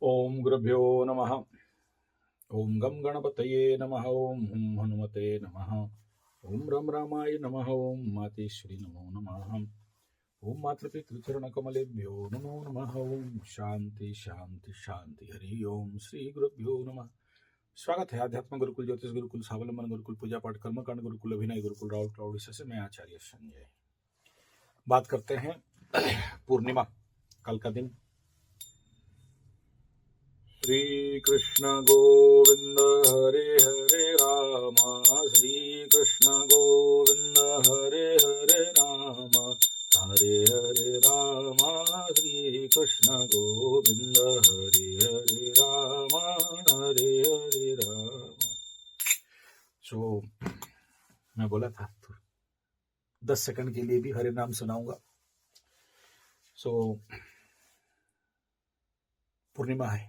ओम गुरुभ्यो नमः। ओम गम गणपतये नमः। ओम हुम हनुमते नमः। ओम रम रामाय नमः। ओम मातेश्वरी नमो नमः। ओम मातृपितृचरणकमलेभ्यो नमो नमः। ओम शांति शांति शांति। हरि ओम श्री गुरुभ्यो नमः। स्वागत है आध्यात्म गुरुकुल, ज्योतिष गुरुकुल, स्वावलंबन गुरुकुल, पूजा पाठ कर्मकांड गुरुकुल, अभिनय गुरुकुल, राउल क्लाउड से मैं आचार्य संजय। बात करते हैं पूर्णिमा, कल का दिन। श्री कृष्ण गोविंद हरे हरे रामा, श्री कृष्ण गोविंद हरे हरे रामा, हरे हरे रामा, श्री कृष्ण गोविंद हरे हरे रामा, हरे हरे रामा। मैं बोला था तो 10 सेकंड के लिए भी हरे नाम सुनाऊंगा। पूर्णिमा है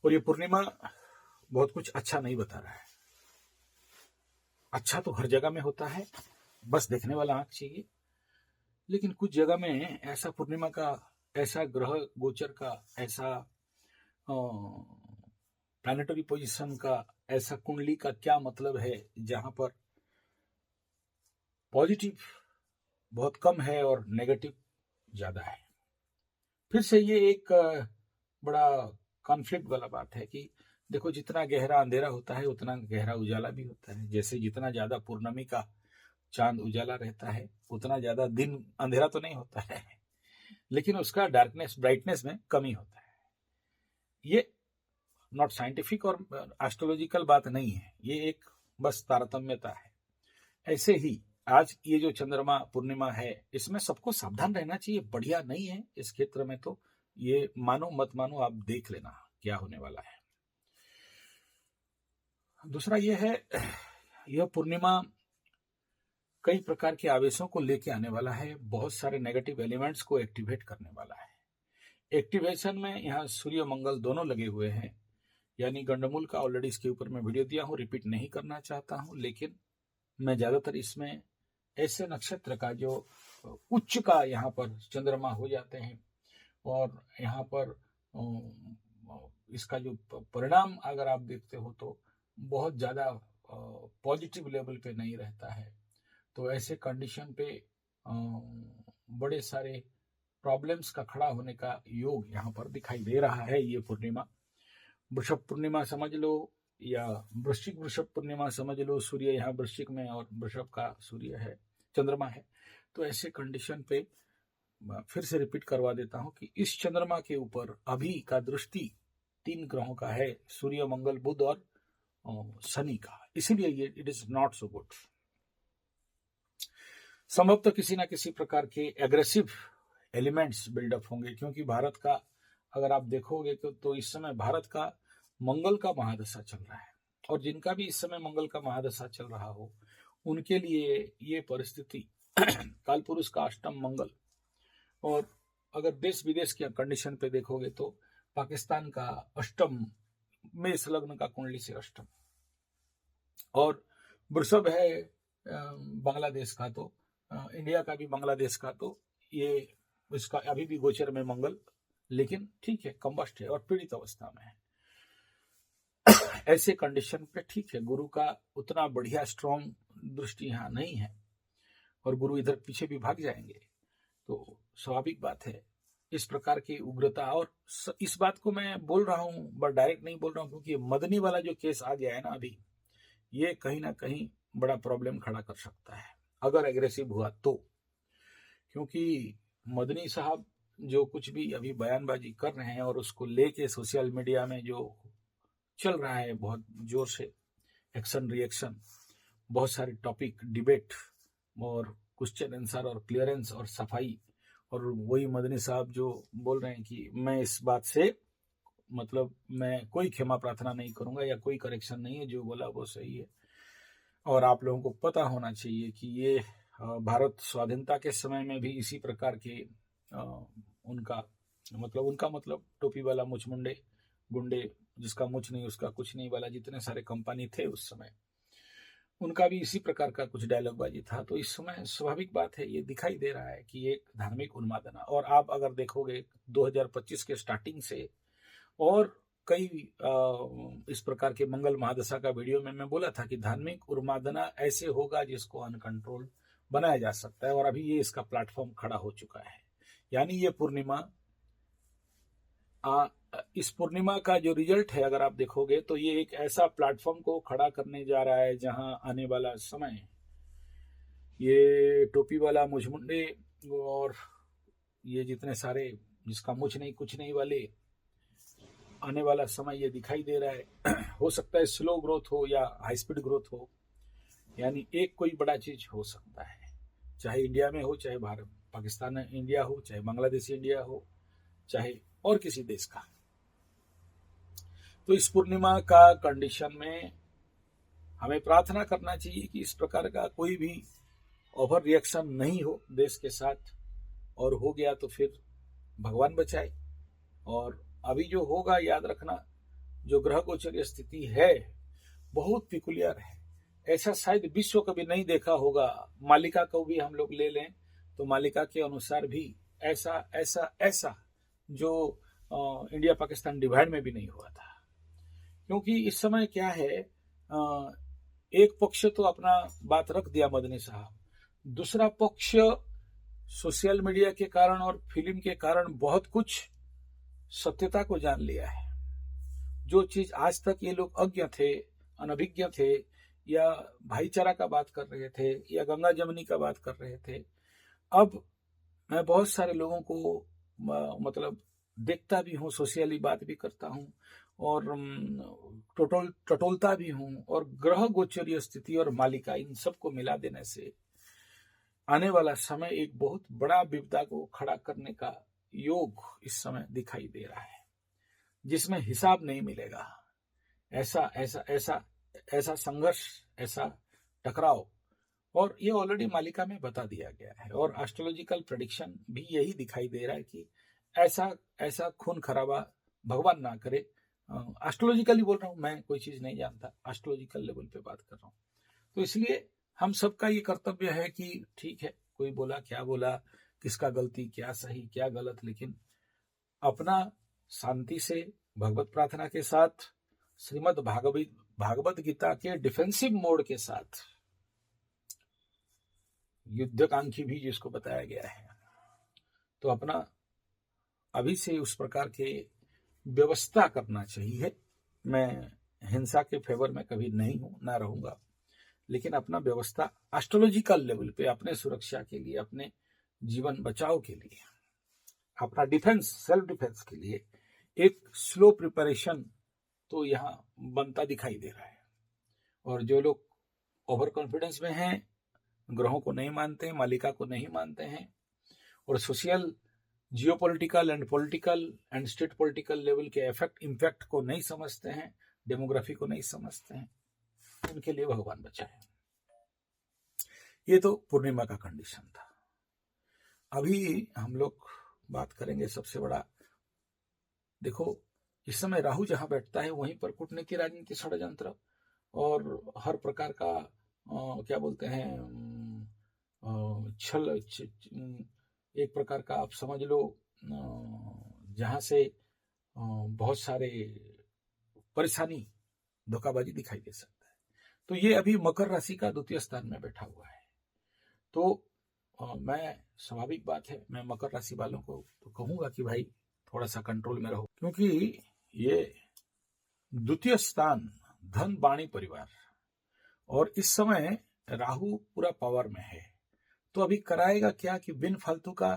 और ये पूर्णिमा बहुत कुछ अच्छा नहीं बता रहा है। अच्छा तो हर जगह में होता है, बस देखने वाला आंख चाहिए। लेकिन कुछ जगह में ऐसा पूर्णिमा का, ऐसा ग्रह गोचर का, ऐसा प्लैनेटरी पोजीशन का, ऐसा कुंडली का क्या मतलब है जहां पर पॉजिटिव बहुत कम है और नेगेटिव ज्यादा है। फिर से ये एक बड़ा कॉन्फ्लिक्ट वाला बात है कि देखो, जितना गहरा अंधेरा होता है उतना गहरा उजाला भी होता है। जैसे जितना ज्यादा पूर्णिमा का चांद उजाला रहता है उतना ज्यादा दिन अंधेरा तो नहीं होता है, लेकिन उसका डार्कनेस ब्राइटनेस में कमी होता है। ये नॉट साइंटिफिक और एस्ट्रोलॉजिकल बात नहीं है, ये एक बस तारतम्यता है। ऐसे ही आज ये जो चंद्रमा पूर्णिमा है, इसमें सबको सावधान रहना चाहिए। बढ़िया नहीं है इस क्षेत्र में, तो ये मानो मत मानो, आप देख लेना क्या होने वाला है। दूसरा ये है, यह पूर्णिमा कई प्रकार के आवेशों को लेके आने वाला है, बहुत सारे नेगेटिव एलिमेंट्स को एक्टिवेट करने वाला है। एक्टिवेशन में यहाँ सूर्य मंगल दोनों लगे हुए हैं, यानी गंडमूल का ऑलरेडी इसके ऊपर मैं वीडियो दिया हूँ, रिपीट नहीं करना चाहता हूँ। लेकिन मैं ज्यादातर इसमें ऐसे नक्षत्र का जो उच्च का यहाँ पर चंद्रमा हो जाते हैं और यहाँ पर इसका जो परिणाम अगर आप देखते हो तो बहुत ज्यादा पॉजिटिव लेवल पे नहीं रहता है। तो ऐसे कंडीशन पे बड़े सारे प्रॉब्लम्स का खड़ा होने का योग यहाँ पर दिखाई दे रहा है। ये पूर्णिमा वृषभ पूर्णिमा समझ लो या वृश्चिक वृषभ पूर्णिमा समझ लो, सूर्य यहाँ वृश्चिक में और वृषभ का सूर्य है, चंद्रमा है। तो ऐसे कंडीशन पे फिर से रिपीट करवा देता हूं कि इस चंद्रमा के ऊपर अभी का दृष्टि 3 ग्रहों का है, सूर्य मंगल बुध और शनि का। इसीलिए ये it is not so good. संभवतः किसी ना किसी प्रकार के एग्रेसिव एलिमेंट्स बिल्डअप होंगे, क्योंकि भारत का अगर आप देखोगे तो इस समय भारत का मंगल का महादशा चल रहा है, और जिनका भी इस समय मंगल का महादशा चल रहा हो उनके लिए ये परिस्थिति काल पुरुष का अष्टम मंगल, और अगर देश विदेश की कंडीशन पे देखोगे तो पाकिस्तान का अष्टम में संलग्न का कुंडली से अष्टम, और वृषभ है बांग्लादेश का, तो इंडिया का भी बांग्लादेश का, तो ये इसका अभी भी गोचर में मंगल, लेकिन ठीक है कंबस्ट है और पीड़ित अवस्था में है। ऐसे कंडीशन पे ठीक है, गुरु का उतना बढ़िया स्ट्रॉन्ग दृष्टि यहाँ नहीं है और गुरु इधर पीछे भी भाग जाएंगे, तो स्वाभाविक बात है इस प्रकार की उग्रता। और इस बात को मैं बोल रहा हूँ बट डायरेक्ट नहीं बोल रहा हूँ, क्योंकि मदनी वाला जो केस आ गया है ना अभी, ये कहीं ना कहीं बड़ा प्रॉब्लम खड़ा कर सकता है अगर एग्रेसिव हुआ तो। क्योंकि मदनी साहब जो कुछ भी अभी बयानबाजी कर रहे हैं और उसको लेके सोशल मीडिया में जो चल रहा है बहुत जोर से, एक्शन रिएक्शन, बहुत सारे टॉपिक डिबेट और क्वेश्चन आंसर और क्लियरेंस और सफाई, और वही मदनी साहब जो बोल रहे हैं कि मैं इस बात से मतलब मैं कोई क्षमा प्रार्थना नहीं करूंगा या कोई करेक्शन नहीं है, जो बोला वो सही है। और आप लोगों को पता होना चाहिए कि ये भारत स्वाधीनता के समय में भी इसी प्रकार के उनका मतलब टोपी वाला मुछ मुंडे गुंडे, जिसका मुछ नहीं उसका कुछ नहीं वाला, जितने सारे कंपनी थे उस समय, उनका भी इसी प्रकार का कुछ डायलॉगबाजी था। तो इस समय स्वाभाविक बात है, ये दिखाई दे रहा है कि एक धार्मिक उन्मादना, और आप अगर देखोगे 2025 के स्टार्टिंग से और कई इस प्रकार के मंगल महादशा का वीडियो में मैं बोला था कि धार्मिक उन्मादना ऐसे होगा जिसको अनकंट्रोल बनाया जा सकता है, और अभी ये इसका प्लेटफॉर्म खड़ा हो चुका है। यानी ये पूर्णिमा, इस पूर्णिमा का जो रिजल्ट है अगर आप देखोगे तो ये एक ऐसा प्लेटफॉर्म को खड़ा करने जा रहा है जहां आने वाला समय ये टोपी वाला मुझमुंडे और ये जितने सारे जिसका मुझ नहीं कुछ नहीं वाले, आने वाला समय ये दिखाई दे रहा है हो सकता है स्लो ग्रोथ हो या हाई स्पीड ग्रोथ हो, यानी एक कोई बड़ा चीज हो सकता है, चाहे इंडिया में हो, चाहे भारत पाकिस्तान इंडिया हो, चाहे बांग्लादेश इंडिया हो, चाहे और किसी देश का। तो इस पूर्णिमा का कंडीशन में हमें प्रार्थना करना चाहिए कि इस प्रकार का कोई भी ओवर रिएक्शन नहीं हो देश के साथ, और हो गया तो फिर भगवान बचाए। और अभी जो होगा याद रखना, जो ग्रह गोचरीय स्थिति है बहुत पिकुलियर है, ऐसा शायद विश्व कभी नहीं देखा होगा। मालिका को भी हम लोग ले लें तो मालिका के अनुसार भी ऐसा ऐसा ऐसा जो इंडिया पाकिस्तान डिवाइड में भी नहीं हुआ था। क्योंकि इस समय क्या है, एक पक्ष तो अपना बात रख दिया मदनी साहब, दूसरा पक्ष सोशल मीडिया के कारण और फिल्म के कारण बहुत कुछ सत्यता को जान लिया है। जो चीज आज तक ये लोग अज्ञ थे, अनभिज्ञ थे, या भाईचारा का बात कर रहे थे, या गंगा जमनी का बात कर रहे थे, अब मैं बहुत सारे लोगों को मतलब देखता भी हूँ, सोशली बात भी करता हूँ, और टटोलता भी हूँ, और ग्रह गोचरीय स्थिति और मालिका इन सबको मिला देने से आने वाला समय एक बहुत बड़ा विपदा को खड़ा करने का योग इस समय दिखाई दे रहा है, जिसमें हिसाब नहीं मिलेगा। ऐसा ऐसा ऐसा ऐसा संघर्ष, ऐसा टकराव, और ये ऑलरेडी मालिका में बता दिया गया है, और एस्ट्रोलॉजिकल प्रेडिक्शन भी यही दिखाई दे रहा है कि ऐसा ऐसा खून खराबा भगवान ना करे। एस्ट्रोलॉजिकली बोल रहा हूँ, मैं कोई चीज नहीं जानता, एस्ट्रोलॉजिकल लेवल पे बात कर रहा हूँ। तो इसलिए हम सबका ये कर्तव्य है कि ठीक है, कोई बोला क्या बोला, किसका गलती क्या सही क्या गलत, लेकिन अपना शांति से भगवत प्रार्थना के साथ श्रीमद् भागवत गीता के डिफेंसिव मोड के साथ, युद्धकांक्षी भी जिसको बताया गया है, तो अपना अभी से उस प्रकार के व्यवस्था करना चाहिए। मैं हिंसा के फेवर में कभी नहीं हूं, ना रहूंगा, लेकिन अपना व्यवस्था एस्ट्रोलॉजिकल लेवल पे अपने सुरक्षा के लिए, अपने जीवन बचाव के लिए, अपना डिफेंस, सेल्फ डिफेंस के लिए एक स्लो प्रिपरेशन तो यहाँ बनता दिखाई दे रहा है। और जो लोग ओवर कॉन्फिडेंस में हैं, ग्रहों को नहीं मानते हैं, मालिका को नहीं मानते हैं, और social, geopolitical and political and state political level के इम्पैक्ट को नहीं समझते हैं, डेमोग्राफी को नहीं समझते हैं, उनके लिए भगवान बचाए। ये तो पूर्णिमा का कंडीशन था। अभी हम लोग बात करेंगे सबसे बड़ा, देखो इस समय राहु जहां बैठता है वहीं पर कूटनीति, राजनीति, षड्यंत्र और हर प्रकार का क्या बोलते हैं छल, एक प्रकार का आप समझ लो, जहां से बहुत सारे परेशानी, धोखाबाजी दिखाई दे सकता है। तो ये अभी मकर राशि का द्वितीय स्थान में बैठा हुआ है। तो मैं, स्वाभाविक बात है, मैं मकर राशि वालों को तो कहूंगा कि भाई थोड़ा सा कंट्रोल में रहो, क्योंकि ये द्वितीय स्थान धन, वाणी, परिवार, और इस समय राहु पूरा पावर में है। तो अभी कराएगा क्या कि बिन फालतू का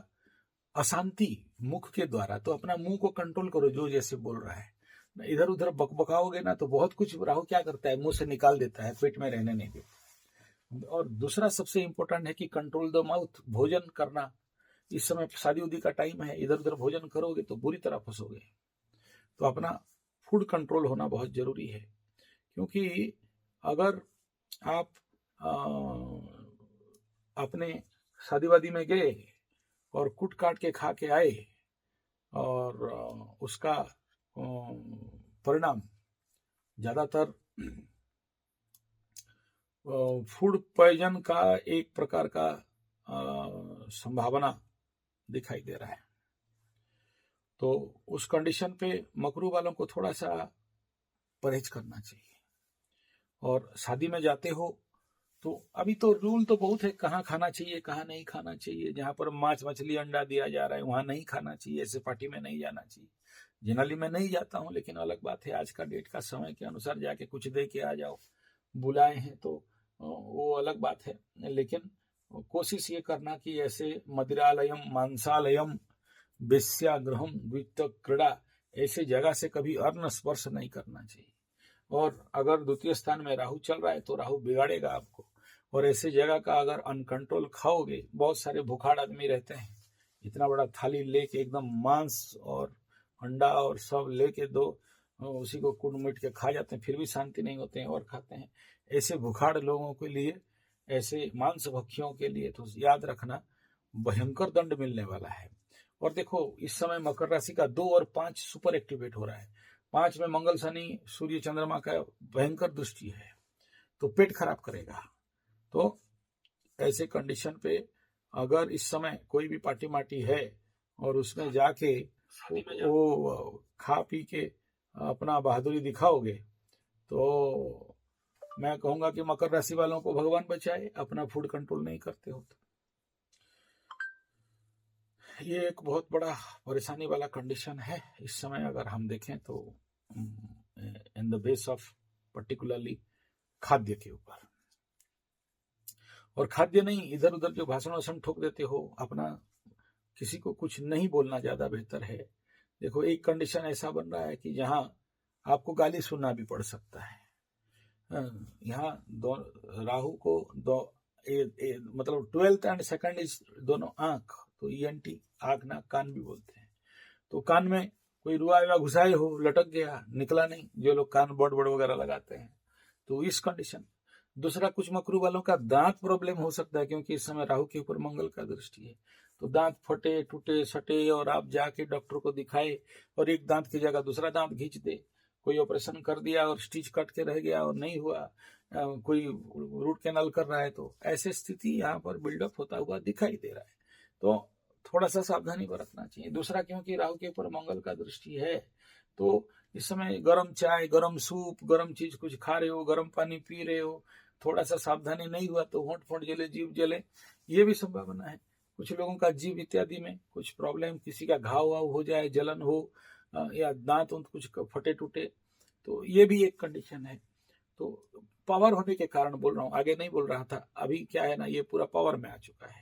अशांति मुख के द्वारा, तो अपना मुंह को कंट्रोल करो, जो जैसे बोल रहा है, इधर उधर बकबकाओगे ना तो बहुत कुछ राहु क्या करता है, मुंह से निकाल देता है, पेट में रहने नहीं देता। और दूसरा सबसे इंपॉर्टेंट है कि कंट्रोल द माउथ, भोजन करना। इस समय शादी उदी का टाइम है, इधर उधर भोजन करोगे तो बुरी तरह फंसोगे। तो अपना फूड कंट्रोल होना बहुत जरूरी है, क्योंकि अगर आप अपने शादी वादी में गए और कुट काट के खा के आए, और उसका परिणाम ज्यादातर फूड पॉइजन का एक प्रकार का संभावना दिखाई दे रहा है। तो उस कंडीशन पे मकरू वालों को थोड़ा सा परहेज करना चाहिए। और शादी में जाते हो तो अभी तो रूल तो बहुत है, कहाँ खाना चाहिए कहाँ नहीं खाना चाहिए। जहां पर मांस मछली अंडा दिया जा रहा है वहां नहीं खाना चाहिए, ऐसे पार्टी में नहीं जाना चाहिए। जनरली मैं नहीं जाता हूँ, लेकिन अलग बात है आज का डेट का समय के अनुसार जाके कुछ दे के आ जाओ, बुलाए हैं तो वो अलग बात है। लेकिन कोशिश ये करना कि ऐसे मदिरालयम मांसालयम वेश्यागृहम वित्त क्रीड़ा ऐसे जगह से कभी अन्न स्पर्श नहीं करना चाहिए। और अगर द्वितीय स्थान में राहु चल रहा है तो राहु बिगाड़ेगा आपको। और ऐसे जगह का अगर अनकंट्रोल खाओगे, बहुत सारे भुखाड़ आदमी रहते हैं, इतना बड़ा थाली लेके एकदम मांस और अंडा और सब लेके दो, उसी को कुट मिट के खा जाते हैं, फिर भी शांति नहीं होते हैं और खाते हैं। ऐसे भुखाड़ लोगों के लिए, ऐसे मांस भक्षियों के लिए तो याद रखना भयंकर दंड मिलने वाला है। और देखो इस समय मकर राशि का 2 और 5 सुपर एक्टिवेट हो रहा है। 5 में मंगल शनि सूर्य चंद्रमा का भयंकर दृष्टि है, तो पेट खराब करेगा। तो ऐसे कंडीशन पे अगर इस समय कोई भी पार्टी मार्टी है और उसमें जाके वो खा पी के अपना बहादुरी दिखाओगे, तो मैं कहूंगा कि मकर राशि वालों को भगवान बचाए, अपना फूड कंट्रोल नहीं करते हो तो ये एक बहुत बड़ा परेशानी वाला कंडीशन है इस समय। अगर हम देखें तो in the base of particularly खाद्य के ऊपर। और खाद्य नहीं, इधर उधर जो भाषण वाषण ठोक देते हो, अपना किसी को कुछ नहीं बोलना ज्यादा बेहतर है। देखो एक कंडीशन ऐसा बन रहा है कि जहां आपको गाली सुनना भी पड़ सकता है। यहाँ राहु को मतलब 12th एंड 2nd इज दोनों आंख, तो ENT आंख नाक कान भी बोलते हैं। तो कान में कोई रुआ या घुसाए हो, लटक गया, निकला नहीं, जो लोग कान बड़ बड़ वगैरह लगाते हैं, तो इस कंडीशन। दूसरा, कुछ मकरू वालों का दांत प्रॉब्लम हो सकता है, क्योंकि इस समय राहु के ऊपर मंगल का दृष्टि है। तो दांत फटे टूटे सटे और आप जाके डॉक्टर को दिखाए और एक दांत की जगह दूसरा दांत खींच दे, कोई ऑपरेशन कर दिया और स्टिच कट के रह गया और नहीं हुआ, कोई रूट कैनाल कर रहा है, तो ऐसे स्थिति यहाँ पर बिल्डअप होता हुआ दिखाई दे रहा है। तो थोड़ा सा सावधानी बरतना चाहिए। दूसरा, क्योंकि राहु के ऊपर मंगल का दृष्टि है, तो इस समय गर्म चाय, गर्म सूप, गर्म चीज कुछ खा रहे हो, गर्म पानी पी रहे हो, थोड़ा सा सावधानी नहीं हुआ तो होंठ फोंठ जले, जीभ जले, ये भी संभावना है। कुछ लोगों का जीभ इत्यादि में कुछ प्रॉब्लम, किसी का घाव वाव हो जाए, जलन हो, या दांत कुछ फटे टूटे, तो ये भी एक कंडीशन है। तो पावर होने के कारण बोल रहा हूँ, आगे नहीं बोल रहा था। अभी क्या है ना, ये पूरा पावर में आ चुका है,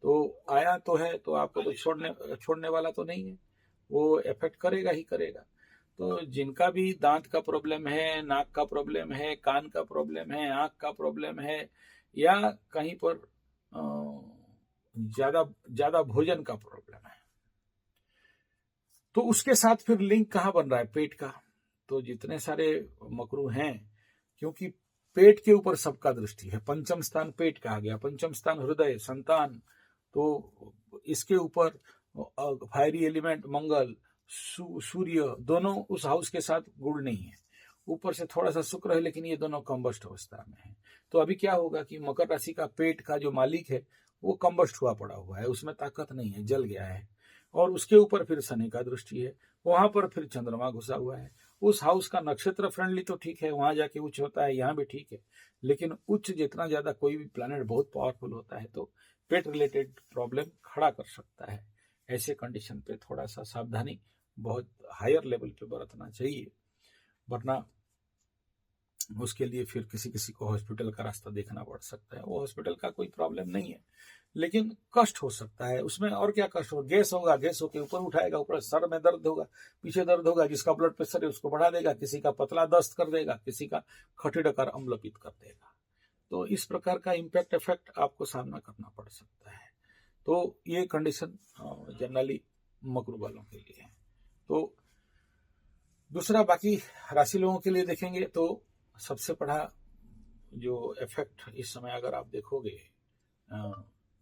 तो आया तो है, तो आपको तो छोड़ने वाला तो नहीं है, वो इफेक्ट करेगा ही करेगा। तो जिनका भी दांत का प्रॉब्लम है, नाक का प्रॉब्लम है, कान का प्रॉब्लम है, आंख का प्रॉब्लम है, या कहीं पर ज्यादा भोजन का प्रॉब्लम है, तो उसके साथ फिर लिंक कहाँ बन रहा है, पेट का। तो जितने सारे मकरू हैं, क्योंकि पेट के ऊपर सबका दृष्टि है, पंचम स्थान पेट कहा गया, पंचम स्थान हृदय संतान, तो इसके ऊपर फायरी एलिमेंट मंगल, सूर्य दोनों उस हाउस के साथ गुड़ नहीं है, ऊपर से थोड़ा सा शुक्र है, लेकिन ये दोनों कंबस्ट अवस्था में है। तो अभी क्या होगा कि मकर राशि का पेट का जो मालिक है वो कंबस्ट हुआ पड़ा हुआ है, उसमें ताकत नहीं है, जल गया है। और उसके ऊपर फिर शनि का दृष्टि है, वहां पर फिर चंद्रमा घुसा हुआ है। उस हाउस का नक्षत्र फ्रेंडली तो ठीक है, वहां जाके उच्च होता है, यहाँ भी ठीक है, लेकिन उच्च जितना ज्यादा कोई भी प्लैनेट बहुत पावरफुल होता है तो पेट रिलेटेड प्रॉब्लम खड़ा कर सकता है। ऐसे कंडीशन पे थोड़ा सा सावधानी बहुत हायर लेवल पे बरतना चाहिए, वरना उसके लिए फिर किसी किसी को हॉस्पिटल का रास्ता देखना पड़ सकता है। वो हॉस्पिटल का कोई प्रॉब्लम नहीं है, लेकिन कष्ट हो सकता है उसमें। और क्या कष्ट होगा, गैस होगा, गैस होके ऊपर उठाएगा, ऊपर सर में दर्द होगा, पीछे दर्द होगा, जिसका ब्लड प्रेशर है उसको बढ़ा देगा, किसी का पतला दस्त कर देगा, किसी का खटीडकार अम्लपित कर देगा। तो इस प्रकार का इम्पैक्ट इफेक्ट आपको सामना करना पड़ सकता है। तो ये कंडीशन जनरली मकरू वालों के लिए है। तो दूसरा, बाकी राशि लोगों के लिए देखेंगे तो सबसे बड़ा जो इफेक्ट इस समय अगर आप देखोगे,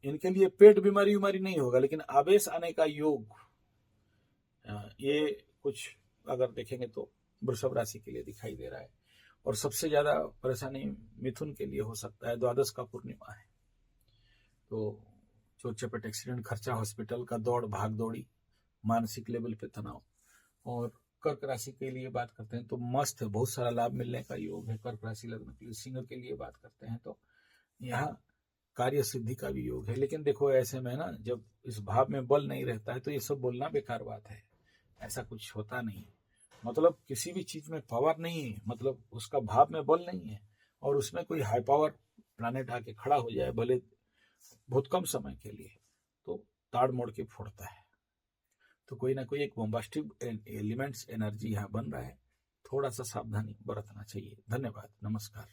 इनके लिए पेट बीमारी नहीं होगा, लेकिन आवेश आने का योग ये कुछ अगर देखेंगे तो वृषभ राशि के लिए दिखाई दे रहा है। और सबसे ज्यादा परेशानी मिथुन के लिए हो सकता है, द्वादश का पूर्णिमा है तो चोट चपेट एक्सीडेंट, खर्चा, हॉस्पिटल का दौड़ भाग दौड़ी, मानसिक लेवल पे तनाव। और कर्क राशि के लिए बात करते हैं तो मस्त है, बहुत सारा लाभ मिलने का योग है कर्क राशि लग्न के लिए। सिंह के लिए बात करते हैं तो यहाँ कार्य सिद्धि का भी योग है। लेकिन देखो ऐसे में ना, जब इस भाव में बल नहीं रहता है तो ये सब बोलना बेकार बात है, ऐसा कुछ होता नहीं है। मतलब किसी भी चीज में पावर नहीं है, मतलब उसका भाव में बल नहीं है और उसमें कोई हाई पावर प्लानेट आके खड़ा हो जाए, भले बहुत कम समय के लिए, तो ताड़ मोड़ के फोड़ता है। तो कोई ना कोई एक बॉम्बास्टिक एलिमेंट्स एनर्जी यहाँ बन रहा है, थोड़ा सा सावधानी बरतना चाहिए। धन्यवाद, नमस्कार।